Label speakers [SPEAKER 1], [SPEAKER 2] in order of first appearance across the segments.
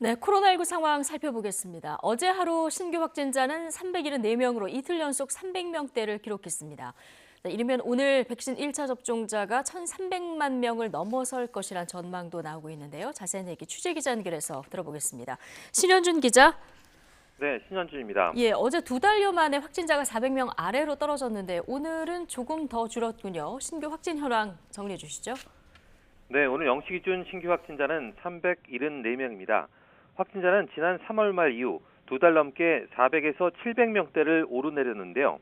[SPEAKER 1] 네, 코로나19 상황 살펴보겠습니다. 어제 하루 신규 확진자는 374명으로 이틀 연속 300명대를 기록했습니다. 네, 이르면 오늘 백신 1차 접종자가 1,300만 명을 넘어설 것이란 전망도 나오고 있는데요. 자세한 얘기 취재기자 연결해서 들어보겠습니다. 신현준 기자.
[SPEAKER 2] 네, 신현준입니다.
[SPEAKER 1] 예, 어제 2달여 만에 확진자가 400명 아래로 떨어졌는데 오늘은 조금 더 줄었군요. 신규 확진 현황 정리해 주시죠.
[SPEAKER 2] 네, 오늘 0시 기준 신규 확진자는 374명입니다. 확진자는 지난 3월 말 이후 2달 넘게 400에서 700명대를 오르내렸는데요.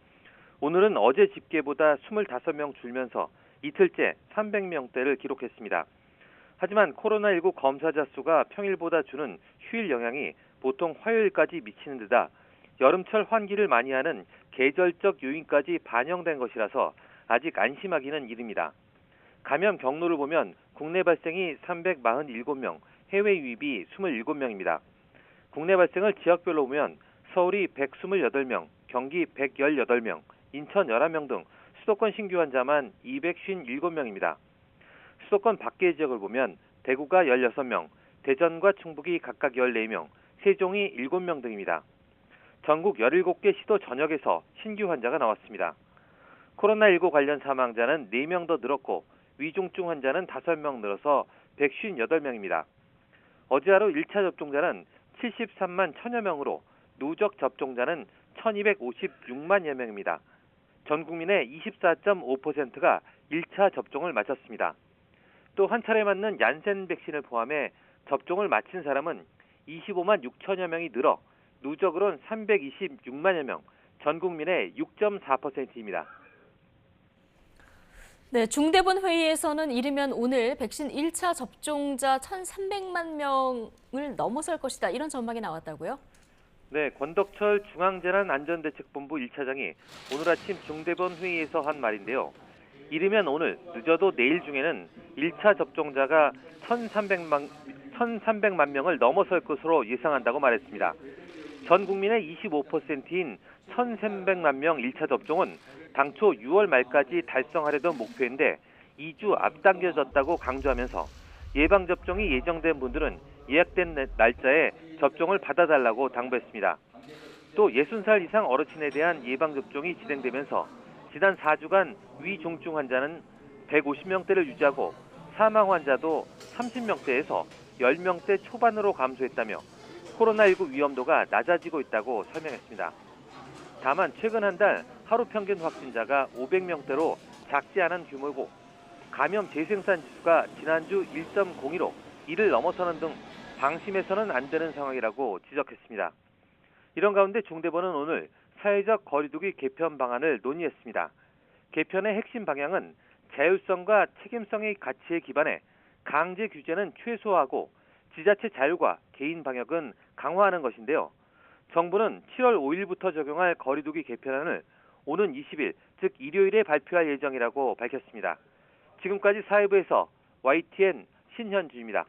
[SPEAKER 2] 오늘은 어제 집계보다 25명 줄면서 이틀째 300명대를 기록했습니다. 하지만 코로나19 검사자 수가 평일보다 주는 휴일 영향이 보통 화요일까지 미치는 데다 여름철 환기를 많이 하는 계절적 요인까지 반영된 것이라서 아직 안심하기는 이릅니다. 감염 경로를 보면 국내 발생이 347명, 해외 유입이 27명입니다. 국내 발생을 지역별로 보면 서울이 128명, 경기 118명, 인천 11명 등 수도권 신규 환자만 257명입니다. 수도권 밖의 지역을 보면 대구가 16명, 대전과 충북이 각각 14명, 세종이 7명 등입니다. 전국 17개 시도 전역에서 신규 환자가 나왔습니다. 코로나19 관련 사망자는 4명 더 늘었고 위중증 환자는 5명 늘어서 158명입니다. 어제 하루 1차 접종자는 73만 1000여 명으로 누적 접종자는 1256만여 명입니다. 전 국민의 24.5%가 1차 접종을 마쳤습니다. 또 한 차례 맞는 얀센 백신을 포함해 접종을 마친 사람은 25만 6천여 명이 늘어 누적으로는 326만여 명, 전 국민의 6.4%입니다.
[SPEAKER 1] 네, 중대본 회의에서는 이르면 오늘 백신 1차 접종자 1,300만 명을 넘어설 것이다. 이런 전망이 나왔다고요?
[SPEAKER 2] 네, 권덕철 중앙재난안전대책본부 1차장이 오늘 아침 중대본 회의에서 한 말인데요. 이르면 오늘, 늦어도 내일 중에는 1차 접종자가 1,300만 명을 넘어설 것으로 예상한다고 말했습니다. 전 국민의 25%인 1,300만 명 1차 접종은 당초 6월 말까지 달성하려던 목표인데 2주 앞당겨졌다고 강조하면서 예방접종이 예정된 분들은 예약된 날짜에 접종을 받아달라고 당부했습니다. 또 60살 이상 어르신에 대한 예방접종이 진행되면서 지난 4주간 위중증 환자는 150명대를 유지하고 사망 환자도 30명대에서 10명대 초반으로 감소했다며 코로나19 위험도가 낮아지고 있다고 설명했습니다. 다만 최근 한 달 하루 평균 확진자가 500명대로 작지 않은 규모고 감염 재생산 지수가 지난주 1.02로 이를 넘어서는 등 방심해서는 안 되는 상황이라고 지적했습니다. 이런 가운데 중대본은 오늘 사회적 거리두기 개편 방안을 논의했습니다. 개편의 핵심 방향은 자율성과 책임성의 가치에 기반해 강제 규제는 최소화하고 지자체 자율과 개인 방역은 강화하는 것인데요. 정부는 7월 5일부터 적용할 거리두기 개편안을 오는 20일, 즉 일요일에 발표할 예정이라고 밝혔습니다. 지금까지 사회부에서 YTN 신현주입니다.